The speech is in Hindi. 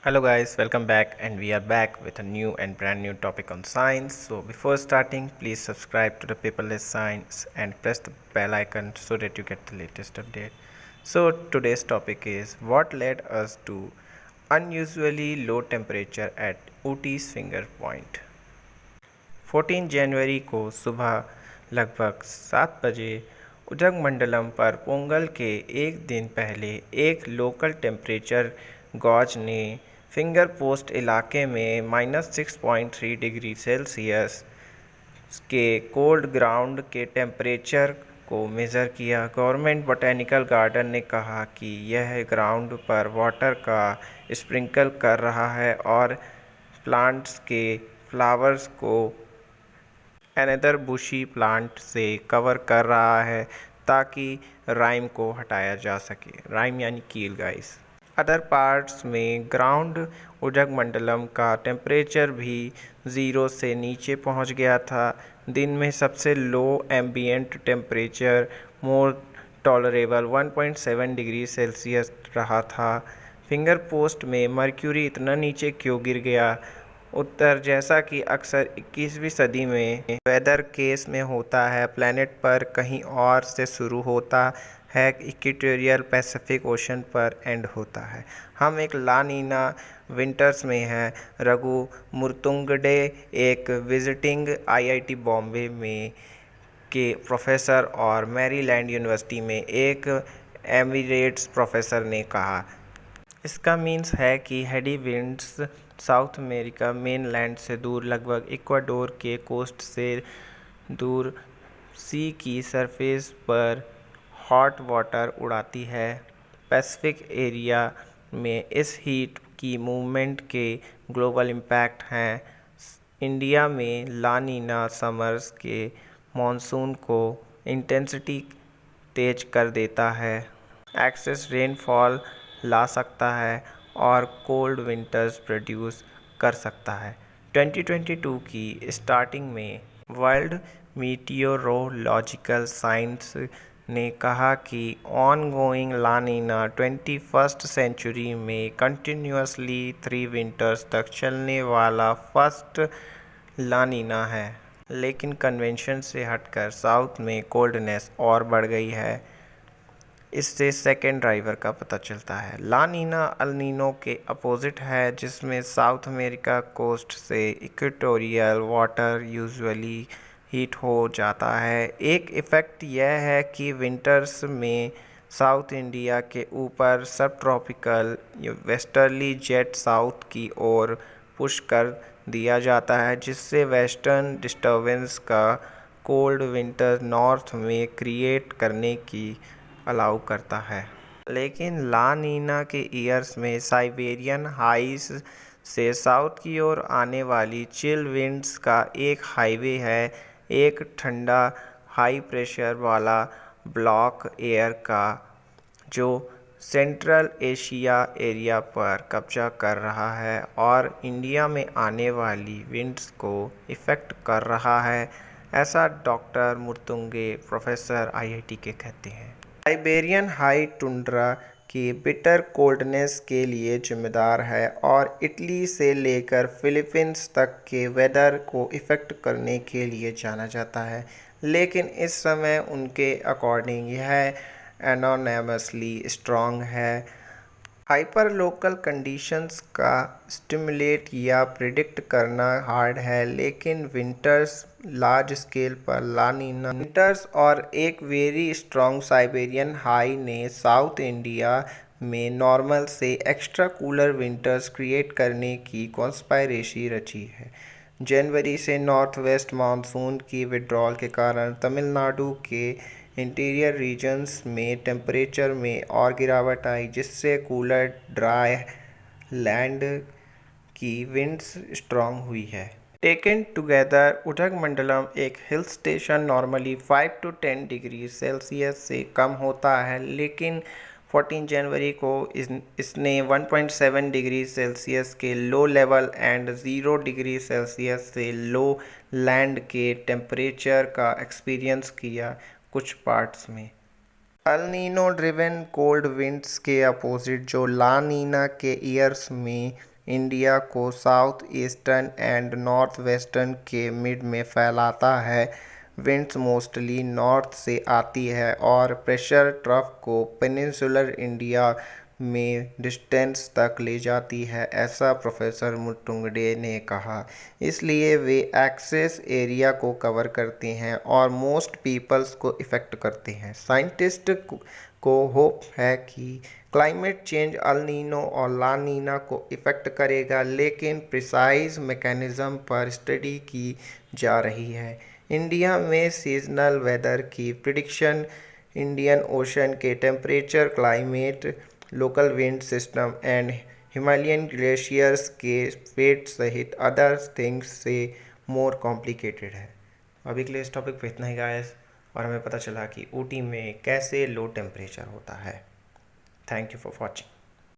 Hello guys, welcome back and we are back with a new and brand new topic on science. So before starting, please subscribe to the Paperless Science and press the bell icon so that you get the latest update. So today's topic is what led us to unusually low temperature at Ooty's finger point. 14 जनवरी को सुबह लगभग 7 बजे उदगमंडलम पर पोंगल के एक दिन पहले एक लोकल टेम्परेचर गॉज ने फिंगर पोस्ट इलाके में -6.3 डिग्री सेल्सियस के कोल्ड ग्राउंड के टेम्परेचर को मेज़र किया। गवर्नमेंट बोटेनिकल गार्डन ने कहा कि यह ग्राउंड पर वाटर का स्प्रिंकल कर रहा है और प्लांट्स के फ्लावर्स को अनदर बुशी प्लांट से कवर कर रहा है ताकि राइम को हटाया जा सके। राइम यानी कील गाइस। अदर पार्ट्स में ग्राउंड उदगमंडलम का टेम्परेचर भी 0 से नीचे पहुंच गया था। दिन में सबसे low ambient temperature more tolerable 1.7 degree Celsius रहा था। फिंगर पोस्ट में मर्क्यूरी इतना नीचे क्यों गिर गया? उत्तर, जैसा कि अक्सर 21वीं सदी में वेदर केस में होता है, प्लैनेट पर कहीं और से शुरू होता है, इक्वेटोरियल पैसिफिक ओशन पर एंड होता है। हम एक ला नीना विंटर्स में हैं। रघु मुर्तुंगडे एक विजिटिंग आईआईटी बॉम्बे में के प्रोफेसर और मैरीलैंड यूनिवर्सिटी में एक एमिरेट्स प्रोफेसर ने कहा। इसका मीन्स है कि Heidi winds south America mainland से दूर, लगभग इक्वाडोर के कोस्ट से दूर सी की सरफेस पर हॉट वाटर उड़ाती है। पैसिफिक एरिया में इस हीट की मूवमेंट के ग्लोबल इम्पैक्ट हैं। इंडिया में ला नीना समर्स के मॉनसून को इंटेंसिटी तेज कर देता है, एक्सेस रेनफॉल ला सकता है और कोल्ड विंटर्स प्रोड्यूस कर सकता है। 2022 की स्टार्टिंग में वर्ल्ड मीटियोरोलॉजिकल साइंस ने कहा कि ऑनगोइंग ला नीना 21st सेंचुरी में कंटिन्यूसली 3 विंटर्स तक चलने वाला फर्स्ट ला नीना है। लेकिन कन्वेंशन से हटकर साउथ में कोल्डनेस और बढ़ गई है। इससे सेकेंड ड्राइवर का पता चलता है। ला नीना अल नीनो के अपोजिट है, जिसमें साउथ अमेरिका कोस्ट से इक्वेटोरियल वाटर यूजुअली हीट हो जाता है। एक इफ़ेक्ट यह है कि विंटर्स में साउथ इंडिया के ऊपर सब ट्रॉपिकल वेस्टर्ली जेट साउथ की ओर पुश कर दिया जाता है, जिससे वेस्टर्न डिस्टर्बेंस का कोल्ड विंटर नॉर्थ में क्रिएट करने की अलाउ करता है। लेकिन ला नीना के ईयर्स में साइबेरियन हाइस से साउथ की ओर आने वाली चिल विंड्स का एक हाईवे है, एक ठंडा हाई प्रेशर वाला ब्लॉक एयर का, जो सेंट्रल एशिया एरिया पर कब्जा कर रहा है और इंडिया में आने वाली विंड्स को इफ़ेक्ट कर रहा है। ऐसा डॉक्टर मुर्तुंगे, प्रोफेसर आईआईटी के कहते हैं। साइबेरियन हाई टुंड्रा की बिटर कोल्डनेस के लिए जिम्मेदार है और इटली से लेकर फिलीपींस तक के वेदर को इफ़ेक्ट करने के लिए जाना जाता है। लेकिन इस समय उनके अकॉर्डिंग यह एनोनिमसली स्ट्रॉन्ग है। हाइपर लोकल कंडीशंस का स्टिमुलेट या प्रिडिक्ट करना हार्ड है, लेकिन विंटर्स लार्ज स्केल पर ला नीना विंटर्स और एक वेरी स्ट्रॉन्ग साइबेरियन हाई ने साउथ इंडिया में नॉर्मल से एक्स्ट्रा कूलर विंटर्स क्रिएट करने की कॉन्स्पायरेसी रची है। जनवरी से नॉर्थ वेस्ट मानसून की विड्रॉल के कारण तमिलनाडु के इंटीरियर रीजन्स में टेम्परेचर में और गिरावट आई, जिससे कूलर ड्राई लैंड की विंड्स स्ट्रॉन्ग हुई है। टेकन टुगेदर उदगमंडलम एक hill station normally 5 to 10 degree Celsius से कम होता है, लेकिन 14 जनवरी को इसने 1.7 डिग्री सेल्सियस के low level and 0 degree Celsius से लो लैंड के टेम्परेचर का एक्सपीरियंस किया कुछ पार्ट्स में। El Nino driven cold winds के अपोजिट जो ला नीना के ईयर्स में इंडिया को south eastern and north western के मिड में फैलाता है। विंड्स मोस्टली नॉर्थ से आती है और प्रेशर ट्रफ को पेनिनसुलर इंडिया में डिस्टेंस तक ले जाती है, ऐसा प्रोफेसर मुटुंगडे ने कहा। इसलिए वे एक्सेस एरिया को कवर करते हैं और मोस्ट पीपल्स को इफ़ेक्ट करते हैं। साइंटिस्ट को होप है कि क्लाइमेट चेंज अल नीनो और ला नीना को इफ़ेक्ट करेगा, लेकिन प्रिसाइज मैकेनिज़्म पर स्टडी की जा रही है। इंडिया में सीजनल वेदर की प्रिडिक्शन इंडियन ओशन के temperature, climate, local wind system and Himalayan glaciers के फेट सहित अदर थिंग्स से मोर कॉम्प्लिकेटेड है। अभी के लिए इस टॉपिक पे इतना ही गाइस, और हमें पता चला कि ऊटी में कैसे लो टेम्परेचर होता है। Thank you for watching.